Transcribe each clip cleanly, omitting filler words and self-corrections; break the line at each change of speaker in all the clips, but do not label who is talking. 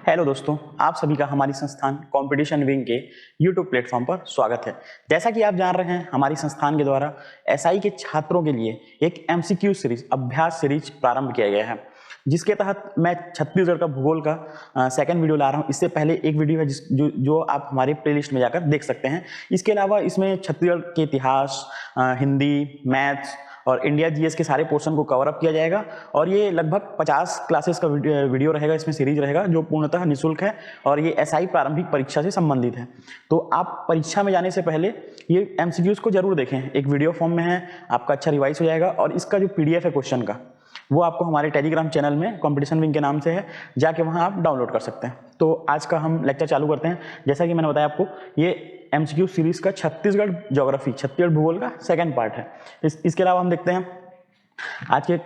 Hello दोस्तों, आप सभी का हमारी संस्थान कंपटीशन विंग के यूट्यूब प्लेटफॉर्म पर स्वागत है। जैसा कि आप जान रहे हैं, हमारी संस्थान के द्वारा एसआई के छात्रों के लिए एक एमसीक्यू सीरीज अभ्यास सीरीज प्रारंभ किया गया है, जिसके तहत मैं छत्तीसगढ़ का भूगोल का सेकंड वीडियो ला रहा हूं। इससे पहले एक वीडियो है जो आप हमारे प्लेलिस्ट में जाकर देख सकते हैं। इसके अलावा इसमें छत्तीसगढ़ के इतिहास, हिंदी, मैथ्स और इंडिया जीएस के सारे पोर्शन को कवर अप किया जाएगा। और ये लगभग 50 क्लासेस का वीडियो रहेगा, इसमें सीरीज रहेगा जो पूर्णतः निःशुल्क है और ये एसआई प्रारंभिक परीक्षा से संबंधित है। तो आप परीक्षा में जाने से पहले ये एमसीक्यूज को जरूर देखें। एक वीडियो फॉर्म में है, आपका अच्छा रिवाइज हो जाएगा। और इसका जो पीडीएफ है क्वेश्चन का, वो आपको हमारे टेलीग्राम चैनल में कंपटीशन विंग के नाम से है, जाके वहाँ आप डाउनलोड कर सकते हैं। तो आज का हम लेक्चर चालू करते हैं। जैसा कि मैंने बताया आपको, ये एमसीक्यू सीरीज का छत्तीसगढ़ ज्योग्राफी, छत्तीसगढ़ भूगोल का सेकंड पार्ट है। इसके अलावा हम देखते हैं आज के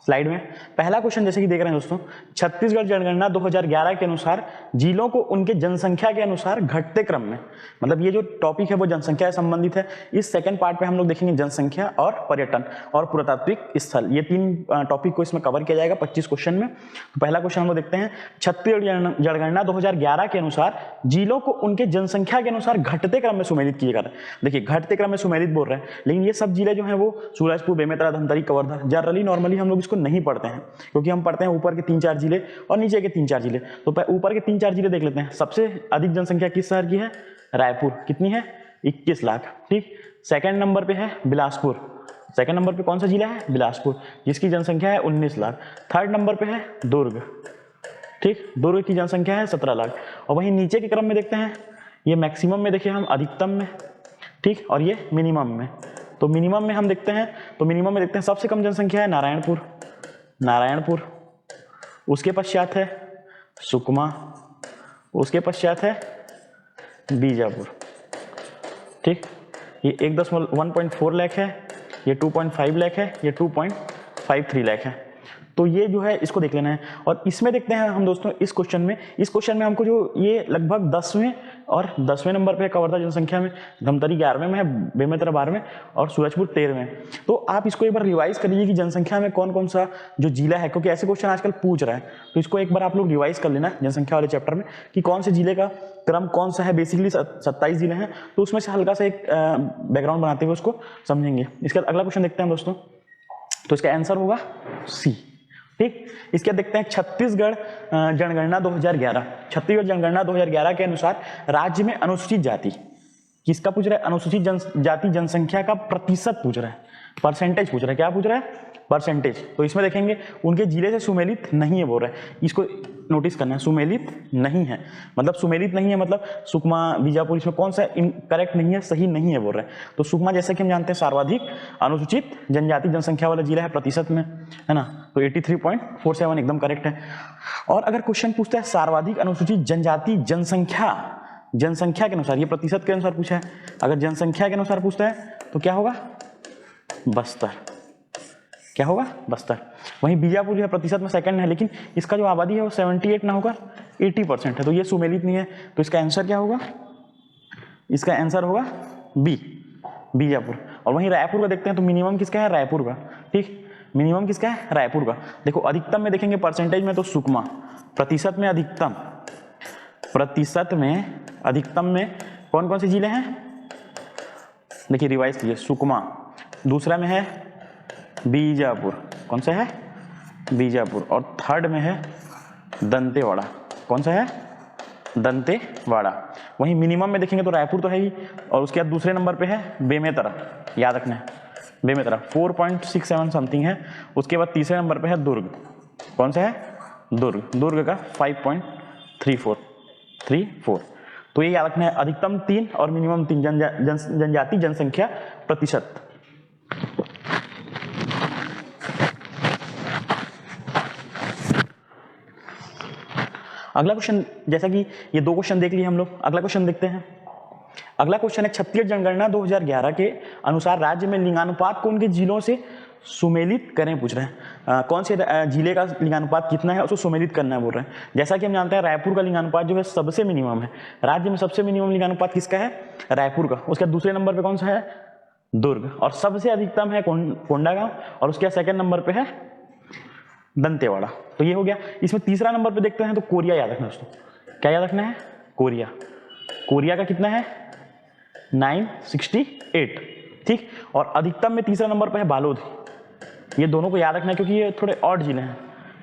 स्लाइड में पहला क्वेश्चन। जैसे कि देख रहे हैं दोस्तों, छत्तीसगढ़ जनगणना 2011 के अनुसार जिलों को उनके जनसंख्या के अनुसार घटते क्रम में, मतलब ये जो टॉपिक है वो जनसंख्या से संबंधित है। इस सेकंड पार्ट पे हम लोग देखेंगे जनसंख्या और पर्यटन और पुरातात्विक स्थल, ये तीन टॉपिक को इसमें कवर किया जाएगा 25 क्वेश्चन में। तो पहला क्वेश्चन हम लोग देखते हैं, छत्तीसगढ़ जनगणना 2011 के अनुसार जिलों को उनके जनसंख्या के अनुसार घटते क्रम में सुमेलित किए गए। देखिए, घटते क्रम में सुमेलित बोल रहे हैं, लेकिन ये सब जिले जो है वो सूरजपुर, बेमेतरा, धमतरी, कवर्धा, जनरली नॉर्मली हम लोग इसको नहीं पढ़ते हैं, क्योंकि हम पढ़ते हैं ऊपर के 3-4 जिले और नीचे के 3-4 जिले। तो ऊपर के 3-4 जिले देख लेते हैं। सबसे अधिक जनसंख्या किस शहर की है? रायपुर। कितनी है? 21 लाख। ठीक। सेकंड नंबर पे है बिलासपुर। सेकंड नंबर पे कौन सा जिला है? बिलासपुर, जिसकी जनसंख्या है 19 लाख। थर्ड नंबर पे है दुर्ग। ठीक, दुर्ग की जनसंख्या है 17 लाख। और वहीं नीचे के क्रम में देखते हैं, ये मैक्सिमम में देखिए हम, अधिकतम में, ठीक, और ये मिनिमम में। तो मिनिमम में हम देखते हैं, तो मिनिमम में देखते हैं सबसे कम जनसंख्या है नारायणपुर। नारायणपुर, उसके पश्चात है सुकमा, उसके पश्चात है बीजापुर। ठीक, ये 1.4 लाख है, ये 2.5 लाख है, ये 2.53 लाख है। तो ये जो है इसको देख लेना है। और इसमें देखते हैं हम दोस्तों, इस क्वेश्चन में हमको जो ये लगभग 10वें नंबर पे है कवर्धा जनसंख्या में, धमतरी 11वें में है, बेमेतरा 12वें और सूरजपुर 13वें। तो आप इसको एक बार रिवाइज कर लीजिए कि जनसंख्या में कौन कौन सा जो जिला है, क्योंकि ऐसे क्वेश्चन आजकल पूछ रहा है। तो इसको एक बार आप लोग रिवाइज कर लेना जनसंख्या वाले चैप्टर में कि कौन से जिले का क्रम कौन सा है। बेसिकली 27 जिले हैं, तो उसमें से हल्का सा एक बैकग्राउंड बनाते हुए उसको समझेंगे। इसका अगला क्वेश्चन देखते हैं दोस्तों, तो इसका आंसर होगा सी। ठीक, इसके देखते हैं छत्तीसगढ़ जनगणना 2011। छत्तीसगढ़ जनगणना 2011 के अनुसार राज्य में अनुसूचित जाति, किसका पूछ रहा है? अनुसूचित जाति जनसंख्या का प्रतिशत पूछ रहा है, परसेंटेज पूछ रहा है। क्या पूछ रहा है? परसेंटेज। तो इसमें देखेंगे उनके जिले से सुमेलित नहीं है बोल रहा है, इसको नोटिस करना है। सुमेलित नहीं है मतलब, सुमेलित नहीं है मतलब सुकमा, बीजापुर, इसमें कौन सा करेक्ट नहीं है, सही नहीं है बोल रहे हैं। तो सुकमा जैसे कि हम जानते हैं सर्वाधिक अनुसूचित जनजाति जनसंख्या वाला जिला है प्रतिशत में, है ना। तो 83.47 एकदम करेक्ट है। और अगर क्वेश्चन पूछता है सर्वाधिक अनुसूचित जनजाति जनसंख्या के अनुसार, ये प्रतिशत के अनुसार पूछा है, अगर जनसंख्या के अनुसार पूछता है तो क्या होगा? बस्तर। क्या होगा? बस्तर। वहीं बीजापुर जो है प्रतिशत में सेकंड है, लेकिन इसका जो आबादी है वो 78 ना होकर 80% है, तो ये सुमेलित नहीं है। तो इसका आंसर क्या होगा? इसका आंसर होगा बी, बीजापुर। और वहीं रायपुर का देखते हैं, तो मिनिमम किसका है? रायपुर का। ठीक, मिनिमम किसका है? रायपुर का। देखो अधिकतम में देखेंगे परसेंटेज में तो सुकमा, प्रतिशत में अधिकतम, प्रतिशत में अधिकतम में कौन कौन से जिले हैं? देखिए रिवाइज कीजिए, सुकमा, दूसरा में है बीजापुर, कौन सा है? बीजापुर। और थर्ड में है दंतेवाड़ा, कौन सा है? दंतेवाड़ा। वहीं मिनिमम में देखेंगे तो रायपुर तो है ही, और उसके बाद दूसरे नंबर पे है बेमेतरा, याद रखना है बेमेतरा, 4.67 समथिंग है। उसके बाद तीसरे नंबर पे है दुर्ग, कौन सा है? दुर्ग का 5.34। तो ये याद रखना है, अधिकतम 3 और मिनिमम 3 जनजाति जनसंख्या प्रतिशत। अगला क्वेश्चन, जैसा कि ये 2 क्वेश्चन देख लिए हम लोग, अगला क्वेश्चन देखते हैं। अगला क्वेश्चन है, छत्तीसगढ़ जनगणना 2011 के अनुसार राज्य में लिंगानुपात को उनके जिलों से सुमेलित करें पूछ रहे हैं। कौन से जिले का लिंगानुपात कितना है उसको सुमेलित करना है बोल रहे हैं। जैसा कि हम जानते हैं रायपुर का लिंगानुपात जो है सबसे मिनिमम है, राज्य में सबसे मिनिमम लिंगानुपात किसका है? रायपुर का। उसके दूसरे नंबर पे कौन सा है? दुर्ग। और सबसे अधिकतम है कोंडागांव, और उसके सेकंड नंबर पे है दंतेवाड़ा। तो ये हो गया। इसमें तीसरा नंबर पे देखते हैं तो कोरिया याद रखना दोस्तों। क्या याद रखना है? कोरिया। कोरिया का कितना है? 968, ठीक। और अधिकतम में तीसरा नंबर पे है बालोद। ये दोनों को याद रखना है क्योंकि ये थोड़े और जिले हैं।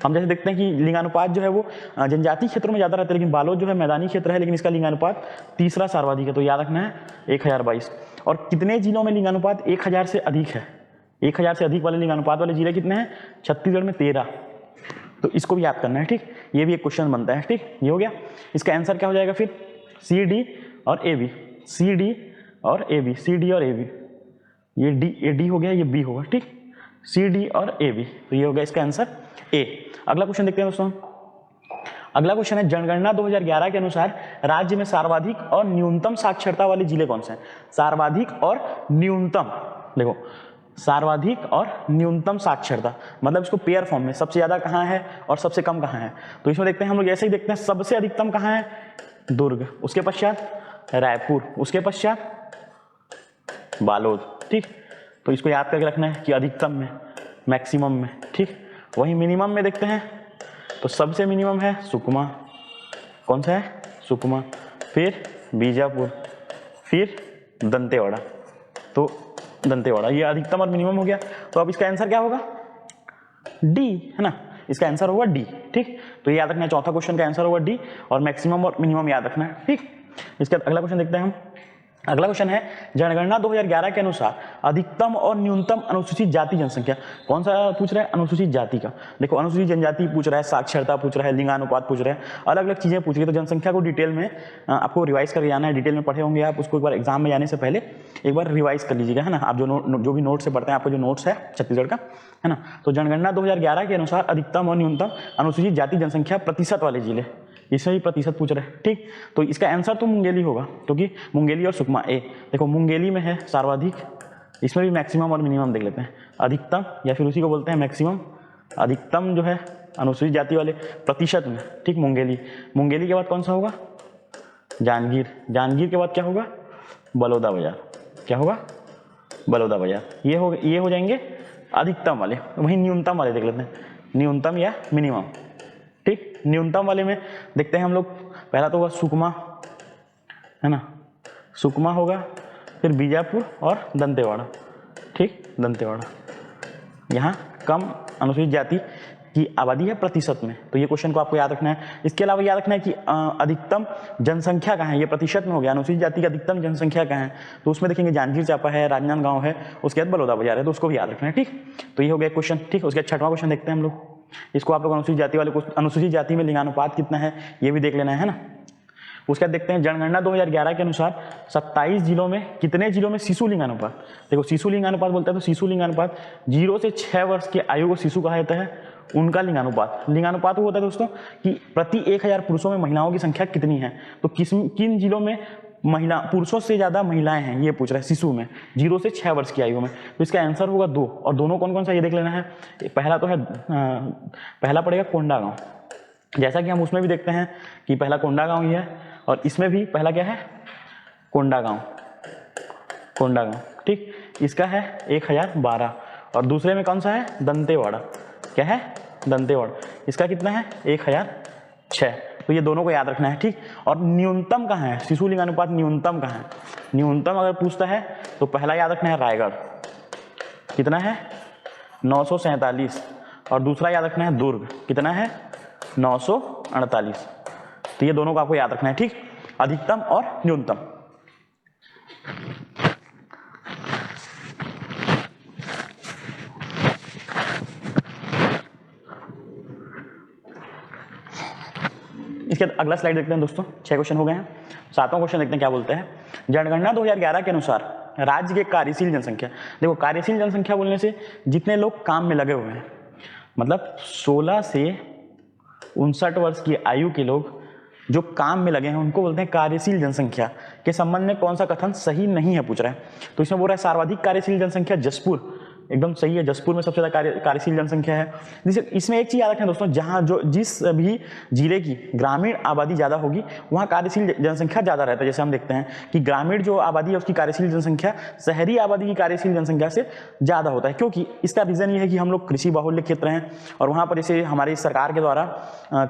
हम जैसे देखते हैं कि लिंगानुपात जो है वो जनजातीय क्षेत्रों में ज़्यादा रहता है, लेकिन बालोद जो है मैदानी क्षेत्र है, लेकिन इसका लिंगानुपात तीसरा सर्वाधिक है। तो याद रखना है 1022। और कितने जिलों में लिंगानुपात 1000 से अधिक है? 1000 से अधिक वाले लिंगानुपात वाले जिले कितने हैं? छत्तीसगढ़ में 13। तो इसको भी याद करना है, ठीक। ये भी एक क्वेश्चन बनता है, ठीक। ये हो गया। इसका आंसर क्या हो जाएगा फिर? सी डी और ए बी। सी डी और ए बी। सी डी और ए बी। ये डी हो गया, ये बी होगा, ठीक। सी डी और ए बी। तो ये हो गया इसका आंसर ए। अगला क्वेश्चन देखते हैं दोस्तों। अगला क्वेश्चन है जनगणना 2011 के अनुसार राज्य में सर्वाधिक और न्यूनतम साक्षरता वाले जिले कौन से हैं? सर्वाधिक और न्यूनतम, देखो सर्वाधिक और न्यूनतम साक्षरता मतलब इसको पेयर फॉर्म में सबसे ज्यादा कहाँ है और सबसे कम कहाँ है। तो इसमें देखते हैं हम लोग ऐसे ही देखते हैं। सबसे अधिकतम कहाँ है? दुर्ग, उसके पश्चात रायपुर, उसके पश्चात बालोद, ठीक। तो इसको याद करके रखना है कि अधिकतम में, मैक्सिमम में, ठीक। वही मिनिमम में देखते हैं तो सबसे मिनिमम है सुकमा। कौन सा है? सुकमा। फिर बीजापुर, फिर दंतेवाड़ा। तो दंतेवाड़ा ये अधिकतम और मिनिमम हो गया। तो अब इसका आंसर क्या होगा? डी, है ना। इसका आंसर होगा डी, ठीक। तो ये याद रखना है। चौथा क्वेश्चन का आंसर होगा डी और मैक्सिमम और मिनिमम याद रखना है, ठीक। इसका अगला क्वेश्चन देखते हैं हम। अगला क्वेश्चन है जनगणना 2011 के अनुसार अधिकतम और न्यूनतम अनुसूचित जाति जनसंख्या। कौन सा पूछ रहा है? अनुसूचित जाति का। देखो अनुसूचित जनजाति पूछ रहा है, साक्षरता पूछ रहा है, लिंगानुपात पूछ रहा है, अलग अलग चीजें पूछ रही है। तो जनसंख्या को डिटेल में आपको रिवाइज करके जाना है। डिटेल में पढ़े होंगे आप, उसको एक बार एग्जाम में जाने से पहले एक बार रिवाइज कर लीजिएगा, है ना। आप जो भी नोट से पढ़ते हैं, आपका जो नोट्स है छत्तीसगढ़ का, है ना। तो जनगणना 2011 के अनुसार अधिकतम और न्यूनतम अनुसूचित जाति जनसंख्या प्रतिशत वाले जिले, इसमें भी प्रतिशत पूछ रहे हैं, ठीक। तो इसका आंसर तो मुंगेली होगा क्योंकि मुंगेली और सुकमा ए। देखो मुंगेली में है सर्वाधिक, इसमें भी मैक्सिमम और मिनिमम देख लेते हैं। अधिकतम या फिर उसी को बोलते हैं मैक्सिमम। अधिकतम जो है अनुसूचित जाति वाले प्रतिशत में, ठीक। मुंगेली। मुंगेली के बाद कौन सा होगा? जांजगीर। जांजगीर के बाद क्या होगा? बलौदा बाजार। क्या होगा? बलौदा बाजार। ये हो जाएंगे अधिकतम वाले। वहीं न्यूनतम वाले देख लेते हैं, न्यूनतम या मिनिमम, ठीक। न्यूनतम वाले में देखते हैं हम लोग। पहला तो होगा सुकमा, है ना। सुकमा होगा, फिर बीजापुर और दंतेवाड़ा, ठीक। दंतेवाड़ा। यहाँ कम अनुसूचित जाति की आबादी है प्रतिशत में। तो ये क्वेश्चन को आपको याद रखना है। इसके अलावा याद रखना है कि अधिकतम जनसंख्या कहाँ है। ये प्रतिशत में हो गया। अनुसूचित जाति की अधिकतम जनसंख्या कहाँ है, तो उसमें देखेंगे जांजगीर चांपा है, राजनांदगांव है, उसके बाद बलौदा बाजार है। तो उसको भी याद रखना है, ठीक। तो ये हो गया क्वेश्चन, ठीक। उसके बाद छठवां क्वेश्चन देखते हैं हम लोग। इसको आप लोग अनुसूचित जाति वाले, अनुसूचित जाति में लिंगानुपात कितना है ये भी देख लेना है ना। उसके बाद देखते हैं जनगणना 2011 के अनुसार 27 जिलों में कितने जिलों में शिशु लिंगानुपात। देखो शिशु लिंगानुपात बोलता है तो शिशु लिंगानुपात 0 से 6 वर्ष की आयु को शिशु कहा जाता है। उनका लिंगानुपात, लिंगानुपात वो होता है दोस्तों कि प्रति 1000 पुरुषों में महिलाओं की संख्या कितनी है। तो किन जिलों में महिला पुरुषों से ज्यादा महिलाएं हैं ये पूछ रहा है शिशु में 0 से 6 वर्ष की आयु में। तो इसका आंसर होगा 2। और दोनों कौन कौन सा ये देख लेना है। पहला तो है पहला पड़ेगा कोंडागांव। जैसा कि हम उसमें भी देखते हैं कि पहला कोंडागांव ही है और इसमें भी पहला क्या है? कोंडागांव। कोंडागांव, ठीक। इसका है 1012 और दूसरे में कौन सा है? दंतेवाड़ा। क्या है? दंतेवाड़ा। इसका कितना है? 1006। तो ये दोनों को याद रखना है, ठीक। और न्यूनतम कहाँ है? शिशु लिंगानुपात न्यूनतम कहाँ है? न्यूनतम अगर पूछता है तो पहला याद रखना है रायगढ़। कितना है? 947। और दूसरा याद रखना है दुर्ग। कितना है? 948। तो ये दोनों को आपको याद रखना है, ठीक। अधिकतम और न्यूनतम। इसके अगला स्लाइड देखते हैं दोस्तों। 6 क्वेश्चन हो गए हैं। 7वां क्वेश्चन देखते हैं क्या बोलते हैं। जनगणना 2011 के अनुसार राज्य के कार्यशील जनसंख्या। देखो कार्यशील जनसंख्या बोलने से जितने लोग काम में लगे हुए हैं, मतलब 16 से 59 वर्ष की आयु के लोग जो काम में लगे हैं उनको बोलते हैं कार्यशील जनसंख्या। के संबंध में कौन सा कथन सही नहीं है पूछ रहा है। तो इसमें बोल रहा है सर्वाधिक कार्यशील जनसंख्या जसपुर एकदम सही है, जसपुर में सबसे ज़्यादा कार्यशील जनसंख्या है। जिसे इसमें एक चीज़ याद रखें दोस्तों, जहाँ जो जिस भी जिले की ग्रामीण आबादी ज़्यादा होगी वहाँ कार्यशील जनसंख्या ज़्यादा रहता है। जैसे हम देखते हैं कि ग्रामीण जो आबादी है उसकी कार्यशील जनसंख्या शहरी आबादी की कार्यशील जनसंख्या से ज़्यादा होता है, क्योंकि इसका रीज़न ये है कि हम लोग कृषि बाहुल्य क्षेत्र हैं और वहाँ पर जैसे हमारी सरकार के द्वारा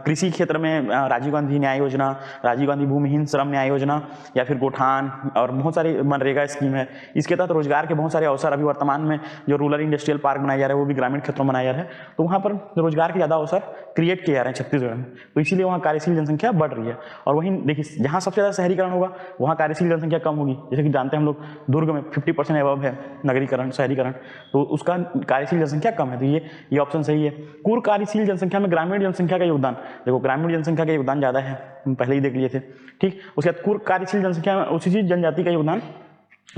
कृषि क्षेत्र में राजीव गांधी न्याय योजना, राजीव गांधी भूमिहीन श्रम न्याय योजना या फिर गोठान और बहुत सारी मनरेगा स्कीम है, इसके तहत रोजगार के बहुत सारे अवसर अभी वर्तमान में जो रूरल इंडस्ट्रियल पार्क बनाया जा रहा है वो भी ग्रामीण क्षेत्रों में बनाया जा रहा है, तो वहाँ पर रोजगार के ज़्यादा अवसर क्रिएट किए जा रहे हैं छत्तीसगढ़ में, तो इसीलिए वहाँ कार्यशील जनसंख्या बढ़ रही है। और वहीं देखिए जहाँ सबसे ज़्यादा शहरीकरण होगा वहाँ कार्यशील जनसंख्या कम होगी। जैसे कि जानते हैं हम लोग दुर्ग में 50% अबव है नगरीकरण शहरीकरण, तो उसका कार्यशील जनसंख्या कम है, तो ये ऑप्शन सही है। कुल कार्यशील जनसंख्या में ग्रामीण जनसंख्या का योगदान, देखो ग्रामीण जनसंख्या का योगदान ज़्यादा है, हम पहले ही देख लिए थे, ठीक। उसके बाद कुल कार्यशील जनसंख्या में उसी जनजाति का योगदान,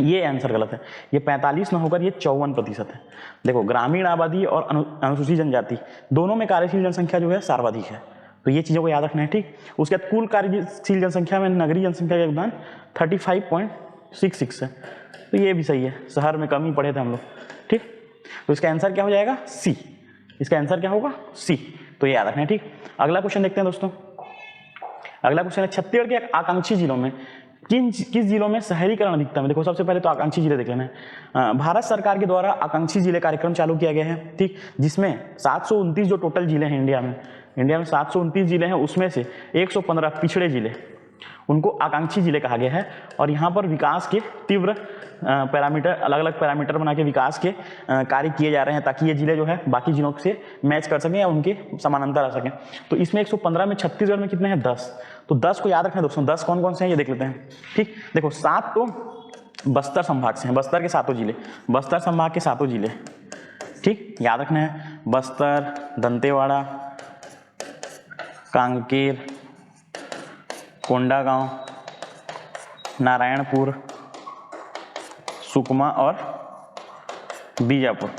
ये आंसर गलत है, ये 45 ना होकर ये 54% है। देखो ग्रामीण आबादी और अनुसूचित जनजाति दोनों में कार्यशील जनसंख्या जो है सर्वाधिक है, तो ये चीज़ों को याद रखना है, ठीक। उसके बाद कुल कार्यशील जनसंख्या में नगरीय जनसंख्या का योगदान 35.66 है, तो ये भी सही है, शहर में कम ही पढ़े थे हम लोग, ठीक। तो इसका आंसर क्या हो जाएगा? सी। इसका आंसर क्या होगा? सी, तो ये याद रखना है, ठीक। अगला क्वेश्चन देखते हैं दोस्तों। अगला क्वेश्चन है छत्तीसगढ़ के आकांक्षी जिलों में किस जिलों में शहरीकरण अधिकतम है? देखो सबसे पहले तो आकांक्षी जिले देख लेना है। भारत सरकार के द्वारा आकांक्षी जिले कार्यक्रम चालू किया गया है, ठीक, जिसमें 729 जो टोटल जिले हैं इंडिया में 729 जिले हैं, उसमें से 115 पिछड़े जिले, उनको आकांक्षी जिले कहा गया है। और यहाँ पर विकास के तीव्र पैरामीटर, अलग अलग पैरामीटर बना के विकास के कार्य किए जा रहे हैं, ताकि ये जिले जो है बाकी जिलों से मैच कर सकें या उनके समानांतर आ सकें। तो इसमें 115 में छत्तीसगढ़ में कितने हैं? 10। तो 10 को याद रखना दोस्तों, 10 कौन कौन से हैं ये देख लेते हैं, ठीक। देखो 7 तो बस्तर संभाग से हैं, बस्तर के 7 जिले, बस्तर संभाग के 7 जिले, ठीक, याद रखना है। बस्तर, दंतेवाड़ा, कांकेर, कोंडागांव, नारायणपुर, सुकमा और बीजापुर,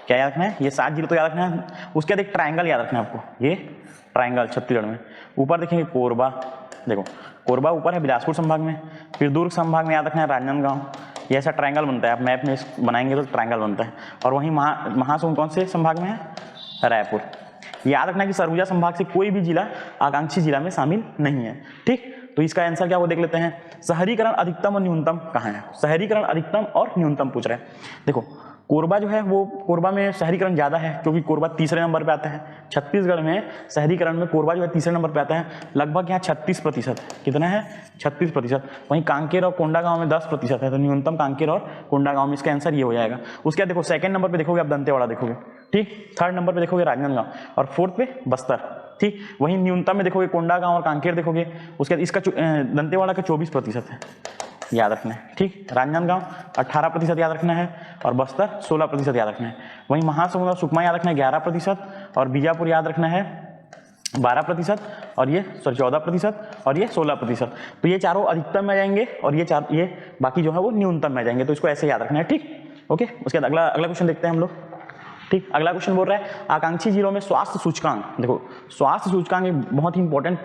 क्या याद रखना है? ये 7 जिले तो याद रखना है। उसके बाद एक ट्रायंगल याद रखना है आपको, ये ट्रायंगल छत्तीसगढ़ में ऊपर देखेंगे कोरबा, देखो कोरबा ऊपर है बिलासपुर संभाग में, फिर दुर्ग संभाग में याद रखना है राजनांदगांव, ये ऐसा ट्रायंगल बनता है, आप मैप में बनाएंगे तो ट्रायंगल बनता है। और वहीं महासमुंद कौन से संभाग में है? रायपुर। याद रखना कि सरगुजा संभाग से कोई भी जिला आकांक्षी जिला में शामिल नहीं है, ठीक। तो इसका आंसर क्या वो देख लेते हैं। शहरीकरण अधिकतम और न्यूनतम कहाँ है? शहरीकरण अधिकतम और न्यूनतम पूछ रहे हैं। देखो कोरबा जो है वो, कोरबा में शहरीकरण ज़्यादा है क्योंकि कोरबा तीसरे नंबर पे आता है। छत्तीसगढ़ में शहरीकरण में कोरबा जो है तीसरे नंबर पे आता है, लगभग यहाँ 36%। कितना है? 36%। वहीं कांकेर और कोंडागांव में 10% है, तो न्यूनतम कांकेर और कोंडागांव में, इसका आंसर ये हो जाएगा। उसके बाद देखो सेकंड नंबर पे देखोगे आप दंतेवाड़ा देखोगे, ठीक। थर्ड नंबर पे देखोगे राजनांदगांव और फोर्थ पे बस्तर, ठीक। वहीं न्यूनतम में देखोगे कोंडागांव और कांकेर देखोगे। उसके बाद इसका दंतेवाड़ा का 24% है, याद रखना है, ठीक। राजनांदगांव 18% याद रखना है और बस्तर 16% याद रखना है। वहीं महासमुंद और सुकमा याद रखना है 11% और बीजापुर याद रखना है 12% और ये 14% और ये 16%। तो ये चारों अधिकतम में जाएंगे और ये बाकी जो है वो न्यूनतम में जाएंगे, तो इसको ऐसे याद रखना है, ठीक। ओके, उसके बाद अगला क्वेश्चन देखते हैं हम लोग, ठीक। अगला क्वेश्चन बोल रहा है आकांक्षी जिलों में स्वास्थ्य सूचकांक। देखो स्वास्थ्य सूचकांक एक बहुत ही इंपॉर्टेंट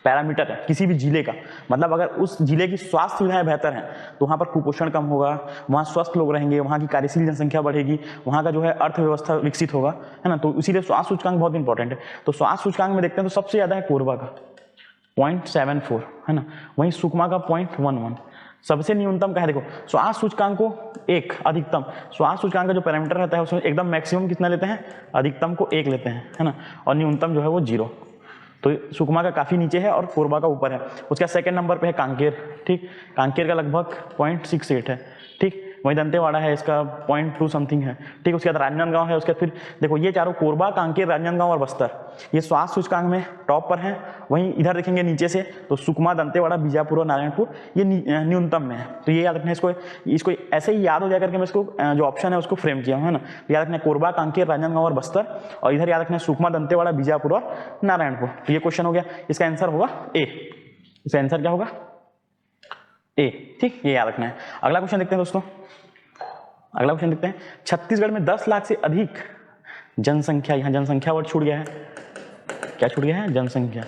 पैरामीटर है किसी भी जिले का, मतलब अगर उस जिले की स्वास्थ्य सुविधाएं बेहतर हैं तो वहाँ पर कुपोषण कम होगा, वहाँ स्वस्थ लोग रहेंगे, वहाँ की कार्यशील जनसंख्या बढ़ेगी, वहाँ का जो है अर्थव्यवस्था विकसित होगा, है ना। तो इसीलिए स्वास्थ्य सूचकांक बहुत इंपॉर्टेंट है। तो स्वास्थ्य सूचकांक में देखते हैं तो सबसे ज़्यादा है कोरबा का 0.74, है ना। वहीं सुकमा का 0.11। सबसे न्यूनतम का है, देखो स्वास्थ्य सूचकांक को एक, अधिकतम स्वास्थ्य सूचकांक का जो पैरामीटर रहता है उसमें एकदम मैक्सिमम कितना लेते हैं? अधिकतम को 1 लेते हैं, है ना, और न्यूनतम जो है वो 0। तो सुकमा का काफ़ी नीचे है और कोरबा का ऊपर है। उसका सेकंड नंबर पे है कांकेर, ठीक। कांकेर का लगभग 0.68 है, ठीक। वहीं दंतेवाड़ा है, इसका 0.2 समथिंग है, ठीक। उसके बाद राजनांदगांव है। उसके बाद फिर देखो ये चारों कोरबा, कांकेर, राजनांदगांव और बस्तर ये स्वास्थ्य सूचकांक में टॉप पर हैं। वहीं इधर देखेंगे नीचे से तो सुकमा, दंतेवाड़ा, बीजापुर और नारायणपुर ये न्यूनतम में है। तो ये याद रखना है, इसको ऐसे ही याद हो जाए करके मैं इसको जो ऑप्शन है उसको फ्रेम किया हूँ, है ना। तो याद रखना है कोरबा, कांकेर, राजनांदगांव और बस्तर, और इधर याद रखना है सुकमा, दंतेवाड़ा, बीजापुर और नारायणपुर। तो ये क्वेश्चन हो गया, इसका आंसर होगा ए। इसका आंसर क्या होगा? ए, ठीक। ये याद रखना है। अगला क्वेश्चन देखते हैं दोस्तों। अगला क्वेश्चन देखते हैं छत्तीसगढ़ में 10 लाख से अधिक जनसंख्या, यहाँ जनसंख्या वर्ड छूट गया है, क्या छूट गया है? जनसंख्या।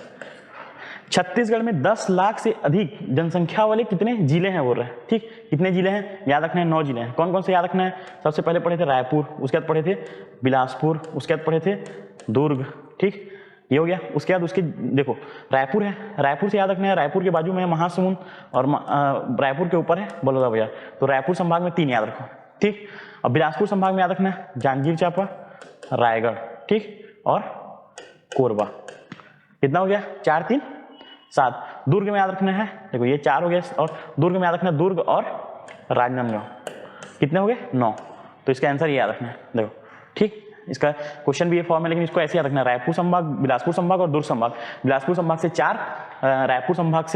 छत्तीसगढ़ में 10 लाख से अधिक जनसंख्या वाले कितने जिले हैं बोल रहे हैं। ठीक, कितने जिले हैं याद रखना है, 9 जिले हैं। कौन कौन से याद रखना है? सबसे पहले पढ़े थे रायपुर, उसके बाद पढ़े थे बिलासपुर, उसके बाद पढ़े थे दुर्ग। ठीक, ये हो गया। उसके बाद उसके देखो रायपुर है, रायपुर से याद रखना है, रायपुर के बाजू में है महासमुंद और रायपुर के ऊपर है बलौदाबाजार। तो रायपुर संभाग में 3 याद रखो। ठीक, अब बिलासपुर संभाग में याद रखना है जांजगीर चांपा, रायगढ़, ठीक, और कोरबा। कितना हो गया? 4 3 7। दुर्ग में याद रखना है, देखो ये 4 हो गया, और दुर्ग में याद रखना है दुर्ग और राजनांदगांव। कितने हो गए? 9। तो इसका आंसर ये याद रखना है, देखो। ठीक, इसका क्वेश्चन भी ये फॉर्म है, लेकिन इसको ऐसे याद रखना है, रायपुर संभाग, बिलासपुर संभाग और दुर्ग संभाग। बिलासपुर संभाग से 4, रायपुर संभाग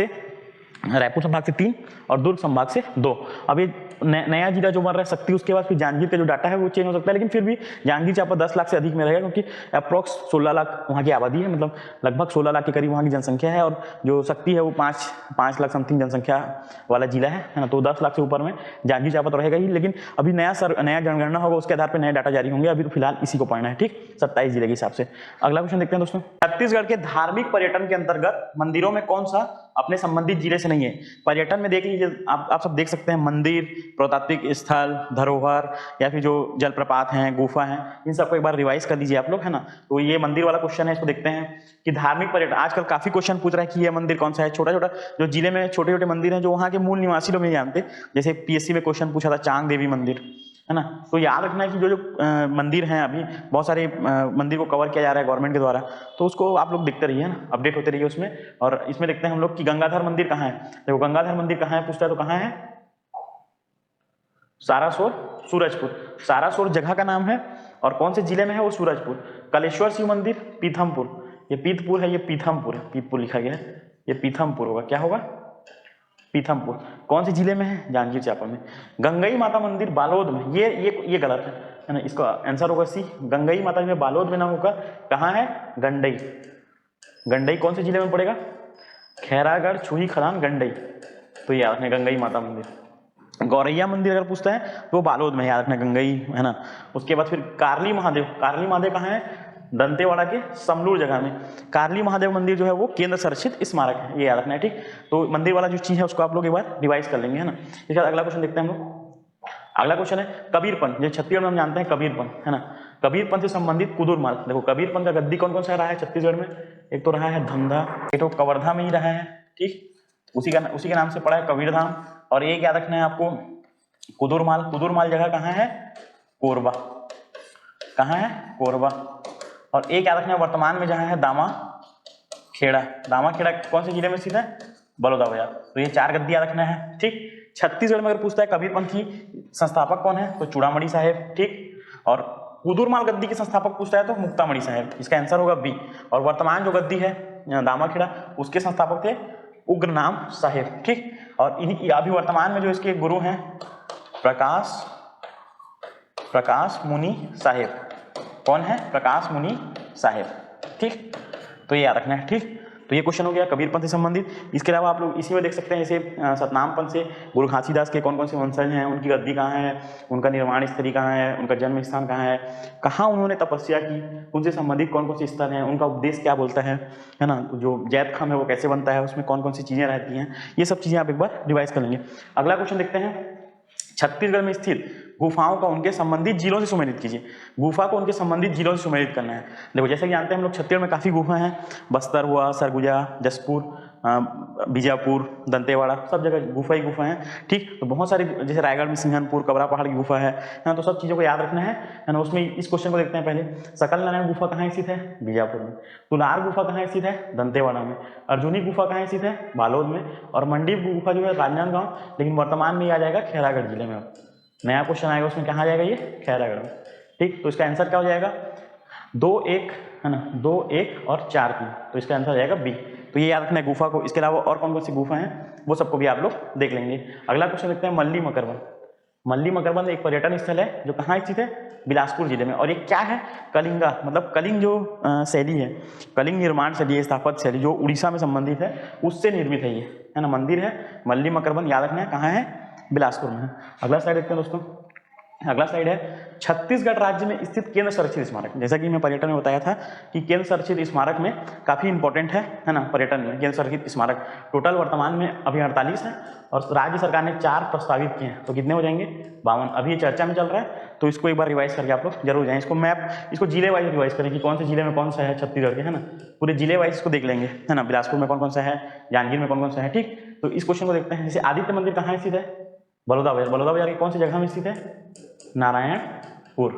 से 3 और दुर्ग संभाग से 2। अब ये नया जिला जो बन रहा है शक्ति, उसके बाद फिर जांजगीर का जो डाटा है वो चेंज हो सकता है, लेकिन फिर भी जांजगीर चांपा 10 लाख से अधिक में रहेगा, क्योंकि अप्रॉक्स 16 लाख वहाँ की आबादी है, मतलब लगभग 16 लाख के करीब वहाँ की जनसंख्या है, और जो शक्ति है वो 5 लाख समथिंग जनसंख्या वाला जिला है ना। तो 10 लाख से ऊपर में जांजगीर चांपा तो रहेगा ही, लेकिन अभी नया जनगणना होगा, उसके आधार पर नए डाटा जारी होंगे। अभी तो फिलहाल इसी को पढ़ना है। ठीक, 27 जिले के हिसाब से। अगला क्वेश्चन देखते हैं दोस्तों। छत्तीसगढ़ के धार्मिक पर्यटन के अंतर्गत मंदिरों में कौन सा अपने संबंधित जिले से नहीं है? पर्यटन में देख लीजिए, आप सब देख सकते हैं, मंदिर, पुरातात्विक स्थल, धरोहर, या फिर जो जलप्रपात हैं, गुफा हैं, इन सबको एक बार रिवाइज कर लीजिए आप लोग, है ना। तो ये मंदिर वाला क्वेश्चन है, इसको देखते हैं कि धार्मिक पर्यटन आजकल काफी क्वेश्चन पूछ रहा है कि ये मंदिर कौन सा है। छोटा छोटा जो जिले में छोटे छोटे मंदिर हैं, जो वहाँ के मूल निवासी लोग नहीं जानते, जैसे पीएससी में क्वेश्चन पूछा था चांग देवी मंदिर, है ना। तो याद रखना है कि जो मंदिर हैं, अभी बहुत सारे मंदिर को कवर किया जा रहा है गवर्नमेंट के द्वारा, तो उसको आप लोग देखते रहिए ना, अपडेट होते रहिए उसमें। और इसमें देखते हैं हम लोग कि गंगाधर मंदिर कहाँ है। देखो गंगाधर मंदिर कहाँ है पूछता है, तो कहाँ है? सारासोर, सूरजपुर। सारासोर जगह का नाम है, और कौन से जिले में है? वो सूरजपुर। कलेश्वर शिव मंदिर पीथमपुर, ये पीतपुर है, ये पीथमपुर है, पीतपुर लिखा गया है, ये पीथमपुर होगा। क्या होगा? पीथमपुर। कौन से जिले में है? जांजगीर चांपा में। गंगई माता मंदिर बालोद में, ये गलत है ना। इसका आंसर होगा सी। गंगई माता में बालोद में ना होगा, कहाँ है? गंडई। गंडई कौन से जिले में पड़ेगा? खैरागढ़, छुही, खदान, गंडई। तो याद रखना गंगई माता मंदिर। गौरैया मंदिर अगर पूछता है तो बालोद में, याद रखना गंगई, है ना। उसके बाद फिर कार्ली महादेव। कार्ली महादेव कहाँ है? दंतेवाड़ा के समलूर जगह में। कार्ली महादेव मंदिर जो है वो केंद्र शासित स्मारक है, ये याद रखना है। ठीक, तो मंदिर वाला जो चीज है उसको आप लोग एक बार रिवाइज कर लेंगे, है ना। इसके बाद अगला क्वेश्चन देखते हैं हम लोग। अगला क्वेश्चन है कबीरपंथ, जो छत्तीसगढ़ में हम जानते हैं कबीरपंथ, है ना। कबीरपंथ से संबंधित कुदुरमाल। देखो कबीरपंथ का गद्दी कौन कौन सा रहा है छत्तीसगढ़ में? एक तो रहा है धमधा, एक तो कवर्धा में ही रहा है, ठीक, उसी के नाम से पड़ा है कबीरधाम। और एक याद रखना है आपको कुदुरमाल। कुदुरमाल जगह कहाँ है? कोरबा। कहाँ है? कोरबा। और एक याद रखना है वर्तमान में जहाँ है दामा खेड़ा। दामा खेड़ा कौन से जिले में स्थित है? बलौदाबाजार। तो ये 4 गद्दी याद रखना है। ठीक, छत्तीसगढ़ में अगर पूछता है कबीरपंथ की संस्थापक कौन है, तो चूड़ामणि साहेब। ठीक, और कुदुरमाल गद्दी के संस्थापक पूछता है तो मुक्तामणि साहेब। इसका आंसर होगा बी। और वर्तमान जो गद्दी है दामा खेड़ा, उसके संस्थापक थे उग्रनाम साहेब। ठीक, और अभी वर्तमान में जो इसके गुरु हैं प्रकाश मुनि साहेब। कौन है? प्रकाश मुनि साहेब। ठीक, तो ये याद रखना है। ठीक, तो ये क्वेश्चन हो गया कबीरपंथ से संबंधित। इसके अलावा आप लोग इसी में देख सकते हैं, जैसे सतनाम पंथ से गुरु घासीदास के कौन कौन से वंशज हैं, उनकी गद्दी कहाँ है, उनका निर्माण स्थली कहाँ है, उनका जन्म स्थान कहाँ है, कहाँ उन्होंने तपस्या की, उनसे संबंधित कौन कौन से स्थल हैं, उनका उपदेश क्या बोलता है ना। जो जैत खम है वो कैसे बनता है, उसमें कौन कौन सी चीज़ें रहती हैं, ये सब चीज़ें आप एक बार रिवाइज कर लेंगे। अगला क्वेश्चन देखते हैं, छत्तीसगढ़ में स्थित गुफाओं का उनके संबंधित जिलों से सुमेलित कीजिए। गुफा को उनके संबंधित जिलों से सुमेलित करना है। देखो जैसे कि जानते हैं हम लोग छत्तीसगढ़ में काफ़ी गुफा हैं, बस्तर हुआ, सरगुजा, जसपुर, बीजापुर, दंतेवाड़ा, सब जगह गुफा ही गुफा है। ठीक, तो बहुत सारे, जैसे रायगढ़ में सिंघनपुर, कबरा पहाड़ की गुफा है ना। तो सब चीज़ों को याद रखना है ना। उसमें इस क्वेश्चन को देखते हैं पहले। सकल नारायण गुफा कहाँ स्थित है? बीजापुर में। तुलार गुफा कहाँ स्थित है? दंतेवाड़ा में। अर्जुनी गुफा कहाँ स्थित है? बालोद में। और मंडीप गुफा जो है राजनांदगांव, लेकिन वर्तमान में आ जाएगा खैरागढ़ जिले में। नया क्वेश्चन आएगा उसमें, कहाँ जाएगा ये? खैरागढ़ में। ठीक, तो इसका आंसर क्या हो जाएगा? 2 1, है ना, 2 1 और 4 3। तो इसका आंसर हो जाएगा बी। तो ये याद रखना है गुफा को। इसके अलावा और कौन कौन सी गुफा हैं वो सबको भी आप लोग देख लेंगे। अगला क्वेश्चन देखते हैं, मल्ली मकरबंद। मल्ली मकरबंद एक पर्यटन स्थल है जो कहाँ स्थित है? बिलासपुर जिले में। और ये क्या है? कलिंगा, मतलब कलिंग जो शैली है, कलिंग निर्माण शैली, स्थापत्य शैली जो उड़ीसा में संबंधित है, उससे निर्मित है ये, है ना। मंदिर है मल्ली मकरबंद, याद रखना है कहाँ है? बिलासपुर में है। अगला स्लाइड देखते हैं दोस्तों। अगला स्लाइड है छत्तीसगढ़ राज्य में स्थित केंद्र संरक्षित स्मारक। जैसा कि मैं पर्यटन में बताया था कि केंद्र संरक्षित स्मारक में काफी इंपॉर्टेंट है ना, पर्यटन में केंद्र संरक्षित स्मारक टोटल वर्तमान में अभी 48 है और राज्य सरकार ने 4 प्रस्तावित किए हैं, तो कितने हो जाएंगे 52। अभी ये चर्चा में चल रहा है, तो इसको एक बार रिवाइज करके आप लोग जरूर जाएं। इसको मैप, इसको जिले वाइज रिवाइज करें कि कौन से जिले में कौन सा है छत्तीसगढ़ के, है ना, पूरे जिले वाइज इसको देख लेंगे, है ना, बिलासपुर में कौन कौन सा है, जांजगीर में कौन कौन सा है। ठीक, तो इस क्वेश्चन को देखते हैं। जैसे आदित्य मंदिर कहाँ स्थित है, बलौदा बाजार। बलौदा बाजार की कौन सी जगह में स्थित है, नारायणपुर।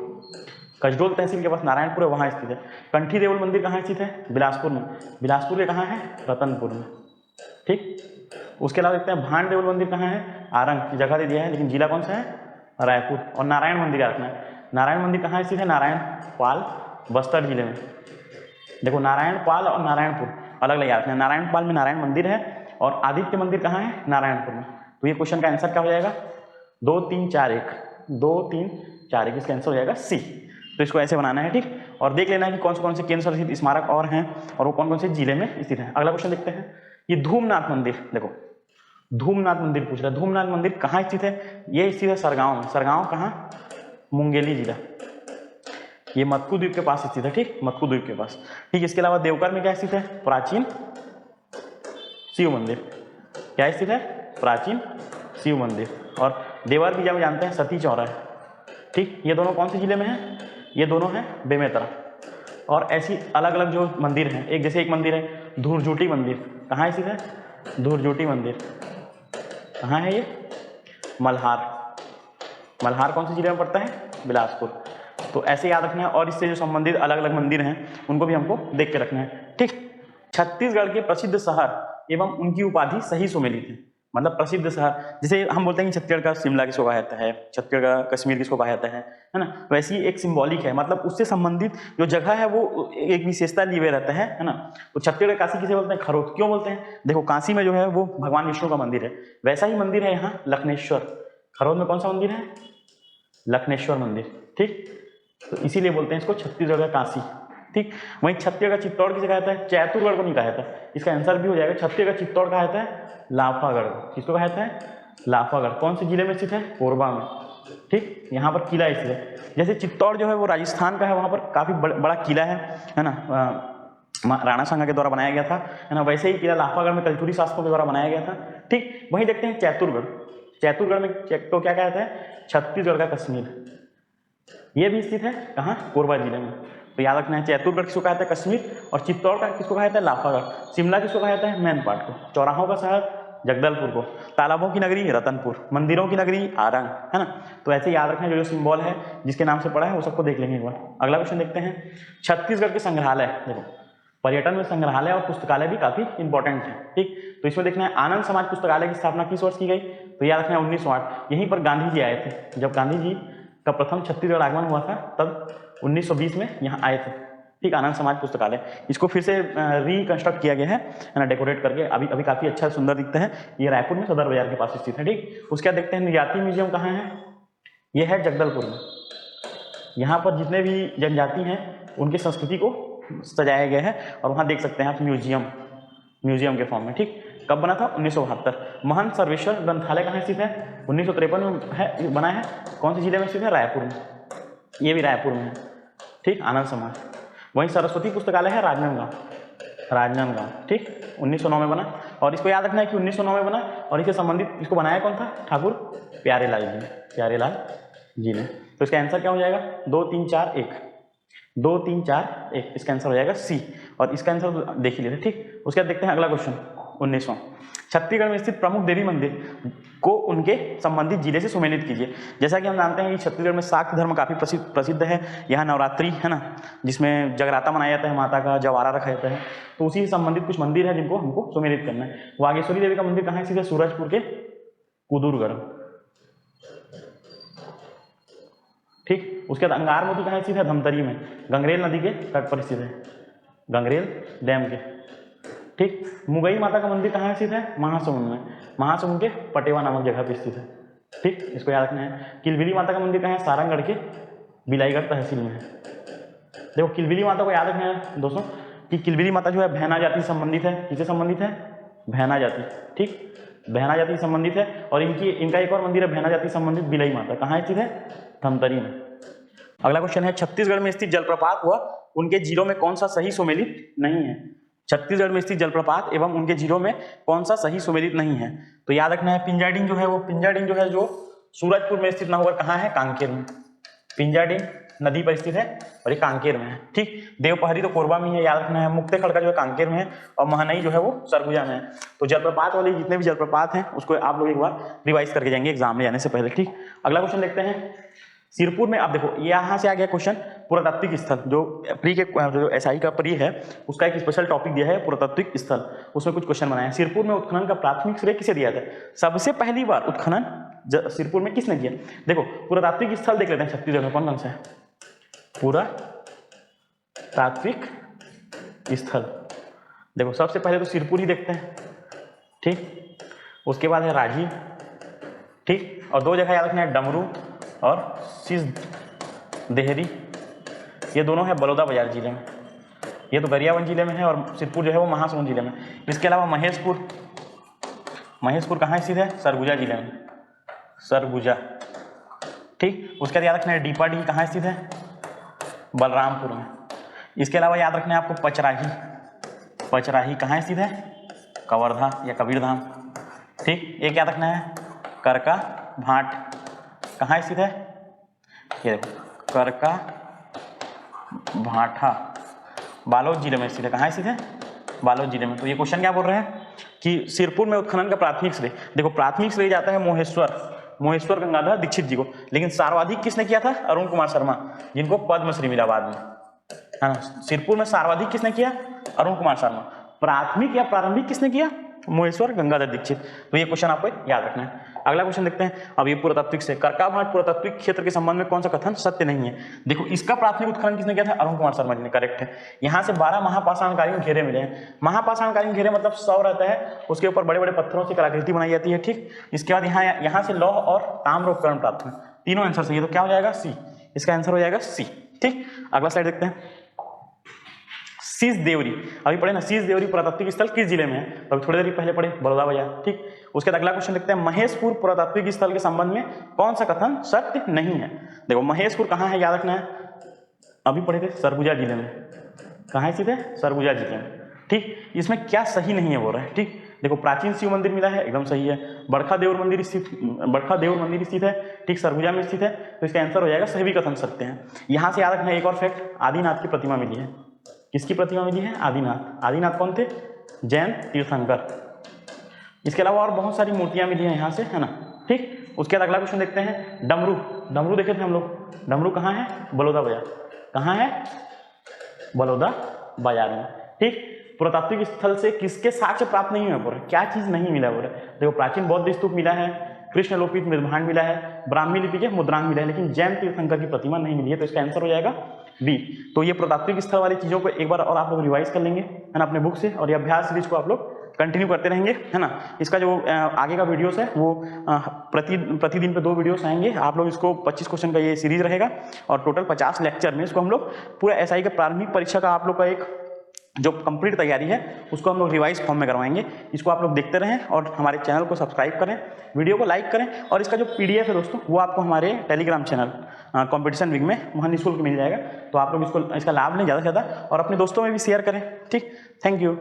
कजडोल तहसील के पास नारायणपुर है, वहाँ स्थित है। कंठी देवल मंदिर कहाँ स्थित है, बिलासपुर में। बिलासपुर के कहाँ है, रतनपुर में। ठीक, उसके अलावा देखते हैं भांड देवल मंदिर कहाँ है, आरंग की जगह दे दिया है, लेकिन जिला कौन सा है, रायपुर। और नारायण मंदिर याद रखना है, नारायण मंदिर कहाँ स्थित है, नारायणपाल, बस्तर जिले में। देखो नारायणपाल और नारायणपुर अलग अलग याद रखना है। नारायणपाल में नारायण मंदिर है और आदित्य मंदिर कहाँ है, नारायणपुर में। तो ये क्वेश्चन का आंसर क्या हो जाएगा, 2 3 4 1, 2 3 4 1, इसका आंसर हो जाएगा सी। तो इसको ऐसे बनाना है। ठीक, और देख लेना है कि कौन से केंद्र संरक्षित स्मारक और हैं और वो कौन कौन से जिले में स्थित है। अगला क्वेश्चन देखते हैं, ये धूमनाथ मंदिर। देखो धूमनाथ मंदिर पूछ रहा है, धूमनाथ मंदिर कहाँ स्थित है, ये स्थित है सरगांव में। सरगांव कहाँ, मुंगेली जिला, ये मत्कू द्वीप के पास स्थित है। ठीक, मत्कू द्वीप के पास। ठीक, इसके अलावा देवकर में क्या स्थित है, प्राचीन शिव मंदिर। क्या स्थित है, प्राचीन शिव मंदिर। और देवर बीजा में जानते हैं सती चौराहा। ठीक, ये दोनों कौन से जिले में है, ये दोनों हैं बेमेतरा। और ऐसी अलग अलग जो मंदिर हैं, एक जैसे एक मंदिर है धूरजोटी मंदिर, कहाँ स्थित है, धूरजोटी मंदिर कहाँ है, ये मल्हार। मल्हार कौन से जिले में पड़ता है, बिलासपुर। तो ऐसे याद रखना है। और इससे जो संबंधित अलग अलग मंदिर हैं उनको भी हमको देख के रखना है। ठीक, छत्तीसगढ़ के प्रसिद्ध शहर एवं उनकी उपाधि सही सुमेलित है। मतलब प्रसिद्ध शहर, जैसे हम बोलते हैं कि छत्तीसगढ़ का शिमला किसको कहा जाता है, छत्तीसगढ़ का कश्मीर किसको कहा जाता है ना, वैसी एक सिंबॉलिक है, मतलब उससे संबंधित जो जगह है वो एक विशेषता लिए हुए रहता है ना। तो छत्तीसगढ़ काशी किसे बोलते हैं, खरोद। क्यों बोलते हैं, देखो काशी में जो है वो भगवान विष्णु का मंदिर है, वैसा ही मंदिर है यहाँ लखनेश्वर। खरोद में कौन सा मंदिर है, लखनेश्वर मंदिर। ठीक, तो इसीलिए बोलते हैं इसको छत्तीसगढ़ का काशी। ठीक, वहीं छत्तीसगढ़ का चित्तौड़ किसे कहा जाता है, चैतुरगढ़ को नहीं कहा जाता। इसका आंसर भी हो जाएगा, छत्तीसगढ़ चित्तौड़ कहा जाता है लाफागढ़। किसको कहा जाता है, लाफागढ़। कौन से जिले में स्थित है, कोरबा में। ठीक, यहाँ पर किला स्थित है। जैसे चित्तौड़ जो है वो राजस्थान का है, वहाँ पर काफी बड़ा किला है ना, राणा सांगा के द्वारा बनाया गया था, है ना। वैसे ही किला लाफागढ़ में कल्चुरी शासकों के द्वारा बनाया गया था। ठीक, वहीं देखते हैं चैतुरगढ़। चैतुरगढ़ में तो क्या कहता है, छत्तीसगढ़ का कश्मीर। ये भी स्थित है कहाँ, कोरबा जिले में। तो याद रखना है, चैतुरगढ़ किसको कहा जाता है, कश्मीर। और चित्तौड़ का किसको कहा जाता है, लाफागढ़। शिमला किसको कहा जाता है, मैनपाट को। चौराहों का शहर जगदलपुर को। तालाबों की नगरी रतनपुर। मंदिरों की नगरी आरंग, है ना। तो ऐसे याद रखना, जो सिंबल है जिसके नाम से पढ़ा है वो सबको देख लेंगे एक बार। अगला क्वेश्चन देखते हैं, छत्तीसगढ़ के संग्रहालय। देखो पर्यटन में संग्रहालय और पुस्तकालय भी काफी इंपॉर्टेंट है। ठीक, तो इसमें देखना है आनंद समाज पुस्तकालय की स्थापना किस वर्ष की गई, तो याद रखना है 1908। यहीं पर गांधी जी आए थे, जब गांधी जी का प्रथम छत्तीसगढ़ आगमन हुआ था तब 1920 में यहाँ आए थे। ठीक, आनंद समाज पुस्तकालय, इसको फिर से रिकंस्ट्रक्ट किया गया है ना, डेकोरेट करके। अभी अभी काफी अच्छा सुंदर दिखता है। ये रायपुर में सदर बाजार के पास स्थित है। ठीक, उसके बाद देखते हैं निर्याती म्यूजियम कहाँ है, ये है जगदलपुर में। यहाँ पर जितने भी जनजाति हैं उनकी संस्कृति को सजाया गया है और वहाँ देख सकते हैं आप म्यूजियम के फॉर्म में। ठीक, कब बना था, 1972। महंत सर्वेश्वर ग्रंथालय कहाँ स्थित है, 1953 में है, बना है। कौन से जिले में स्थित है, रायपुर में। ये भी रायपुर में है। ठीक, आनंद समाज। वहीं सरस्वती पुस्तकालय है राजनांदगांव। ठीक, 1909 में बना। और इसको याद रखना है कि 1909 में बना और इससे संबंधित इसको बनाया कौन था, ठाकुर प्यारेलाल जी ने। तो इसका आंसर क्या हो जाएगा, 2 3 4 1, 2 3 4 1, इसका आंसर हो जाएगा सी। और इसका आंसर देख ही लेते। ठीक, उसके बाद देखते हैं अगला क्वेश्चन 1900। छत्तीसगढ़ में स्थित प्रमुख देवी मंदिर को उनके संबंधित जिले से सुमेलित कीजिए। जैसा कि हम जानते हैं कि छत्तीसगढ़ में शाक्त धर्म काफी प्रसिद्ध है। यहाँ नवरात्रि है ना, जिसमें जगराता मनाया जाता है, माता का जवारा रखा जाता है। तो उसी से संबंधित कुछ मंदिर है जिनको हमको सुमेलित करना है। वागेश्वरी देवी का मंदिर कहाँ स्थित है, सूरजपुर के कुदूरगढ़। ठीक, उसके बाद अंगार मोती कहाँ स्थित है, धमतरी में, गंगरेल नदी के तट पर स्थित है, गंगरेल डैम के। ठीक, मुगई माता का मंदिर कहाँ स्थित है, महासमुंद में, महासमुंद के पटेवा नामक जगह पर स्थित है। ठीक, इसको याद रखना है। किलबिली माता का मंदिर कहाँ है, सारंगढ़ के बिलाईगढ़ तहसील में है। देखो किलबिली माता को याद रखना है दोस्तों कि किलबिली माता जो है भैना जाति से संबंधित है। किससे संबंधित है, भैना जाति। ठीक, बहना जाति से संबंधित है। और इनका एक और मंदिर है बहना जाति से संबंधित बिलई माता, कहाँ स्थित है? धमतरी में। अगला क्वेश्चन है छत्तीसगढ़ में स्थित जलप्रपात व उनके जिलों में कौन सा सही सुमेलित नहीं है? छत्तीसगढ़ में स्थित जलप्रपात एवं उनके जिलों में कौन सा सही सुमेलित नहीं है? तो याद रखना है पिंजाडीन जो है वो पिंजाडीन जो है जो सूरजपुर में स्थित ना होकर कहाँ है? कांकेर में। पिंजाडीन नदी पर स्थित है और ये कांकेर में है। ठीक, देवपहरी तो कोरबा में है, याद रखना है। मुक्ते खड़का जो है कांकेर में है और महनई जो है वो सरगुजा में है। तो जलप्रपात वाले जितने भी जलप्रपात हैं उसको आप लोग एक बार रिवाइज करके जाएंगे एग्जाम में जाने से पहले। ठीक, अगला क्वेश्चन देखते हैं। सिरपुर में, आप देखो यहाँ से आ गया क्वेश्चन पुरातात्विक स्थल, जो प्री के जो एसआई का प्री है उसका एक स्पेशल टॉपिक दिया है पुरातात्विक स्थल, उसमें कुछ क्वेश्चन बनाए हैं। सिरपुर में उत्खनन का प्राथमिक श्रेय किसे दिया था? सबसे पहली बार उत्खनन सिरपुर में किसने किया? देखो पुरातात्विक स्थल देख लेते हैं छत्तीसगढ़ में कौन कौन सा है। पुरातात्विक स्थल देखो सबसे पहले तो सिरपुर ही देखते हैं। ठीक, उसके बाद है राजी। ठीक, और दो जगह याद रखना है, डमरू और सिसदेहरी, ये दोनों है बलौदा बाजार जिले में। ये तो गरियाबंद जिले में है और सिरपुर जो है वो महासमुंद जिले में। इसके अलावा महेशपुर कहाँ स्थित है? सरगुजा जिले में, सरगुजा। ठीक, उसके बाद याद रखना है डीपाडी कहाँ स्थित है? बलरामपुर में। इसके अलावा याद रखना है आपको पचराही कहाँ स्थित है? कवर्धा या कबीरधाम। ठीक, एक याद रखना है करका भाट कहाँ स्थित है? ये देखो करका भाठा बालोद जिले में स्थित है। कहाँ स्थित है? बालोद जिले में। तो ये क्वेश्चन क्या बोल रहे हैं कि सिरपुर में उत्खनन का प्राथमिक श्रेय, देखो प्राथमिक श्रेय जाता है मोहेश्वर गंगाधर दीक्षित जी को, लेकिन सर्वाधिक किसने किया था? अरुण कुमार शर्मा, जिनको पद्मश्री मिला बाद में, है ना। सिरपुर में सर्वाधिक किसने किया? अरुण कुमार शर्मा। प्राथमिक या प्रारंभिक किसने किया? मोहेश्वर गंगाधर दीक्षित। तो ये क्वेश्चन आपको याद रखना है। अगला क्वेश्चन देखते हैं। अब ये पुरातात्विक से करकाभाट पुरातात्विक क्षेत्र के संबंध में कौन सा कथन सत्य नहीं है? देखो इसका प्राथमिक उत्खनन किसने किया था? अरुण कुमार शर्मा जी ने, करेक्ट है। यहाँ से 12 महापाषाणकालीन घेरे मिले हैं। महापाषाणकालीन घेरे मतलब 100 रहता है, उसके ऊपर बड़े बड़े पत्थरों से कलाकृति बनाई जाती है। ठीक, इसके बाद यहाँ से लौह और ताम्र उपकरण प्राप्त हुए। तीनों आंसर सही है, तो क्या हो जाएगा? सी। इसका आंसर हो जाएगा सी। ठीक, अगला स्लाइड देखते हैं। शीश देवरी, अभी पढ़े ना, शीश देवरी पुरातात्विक स्थल किस जिले में है? तो अभी थोड़ी देर पहले पढ़े, बलौदा बाजार। ठीक, उसके बाद अगला क्वेश्चन देखते हैं। महेशपुर पुरातात्विक स्थल के संबंध में कौन सा कथन सत्य नहीं है? देखो महेशपुर कहाँ है, याद रखना है, अभी पढ़े थे सरगुजा जिले में। कहाँ स्थित है? सरगुजा जिले में। ठीक, इसमें क्या सही नहीं है बोल रहा है। ठीक, देखो प्राचीन शिव मंदिर मिला है, एकदम सही है। बड़खा देवर मंदिर स्थित है, ठीक, सरगुजा में स्थित है। तो इसका आंसर हो जाएगा सभी कथन सत्य हैं। यहाँ से याद रखना है एक और फैक्ट, आदिनाथ की प्रतिमा मिली है। किसकी प्रतिमा मिली है? आदिनाथ। आदिनाथ कौन थे? जैन तीर्थंकर। इसके अलावा और बहुत सारी मूर्तियां मिली हैं यहाँ से, है ना। ठीक, उसके बाद अगला क्वेश्चन देखते हैं। डमरू देखे थे हम लोग। डमरू कहाँ है? बलौदा बाजार। कहाँ है? बलौदा बाजार में। ठीक, पुरातात्विक स्थल से किसके साक्ष्य प्राप्त नहीं हुए बोल रहे? क्या चीज नहीं मिला बोल रहे? देखो प्राचीन बौद्ध स्तूप मिला है, कृष्ण लोपित मृदभांड मिला है, ब्राह्मी लिपि के मुद्रांक मिला है, लेकिन जैन तीर्थंकर की प्रतिमा नहीं मिली है। तो इसका आंसर हो जाएगा बी। तो ये पुरातात्विक स्थल वाली चीजों को एक बार और आप लोग रिवाइज कर लेंगे, है ना, अपने बुक से, और ये अभ्यास सीरीज को आप लोग कंटिन्यू करते रहेंगे, है ना। इसका जो आगे का वीडियोस है वो प्रतिदिन पे 2 वीडियोस आएंगे। आप लोग इसको 25 क्वेश्चन का ये सीरीज रहेगा और टोटल 50 लेक्चर में इसको हम लोग पूरा एसआई का प्रारंभिक परीक्षा का आप लोग का एक जो कंप्लीट तैयारी है उसको हम लोग रिवाइज फॉर्म में करवाएंगे। इसको आप लोग देखते रहें और हमारे चैनल को सब्सक्राइब करें, वीडियो को लाइक करें, और इसका जो पीडीएफ है दोस्तों वो आपको हमारे टेलीग्राम चैनल कंपटीशन विंग में वहाँ निःशुल्क मिल जाएगा। तो आप लोग इसका लाभ लें ज़्यादा से ज़्यादा और अपने दोस्तों में भी शेयर करें। ठीक, थैंक यू।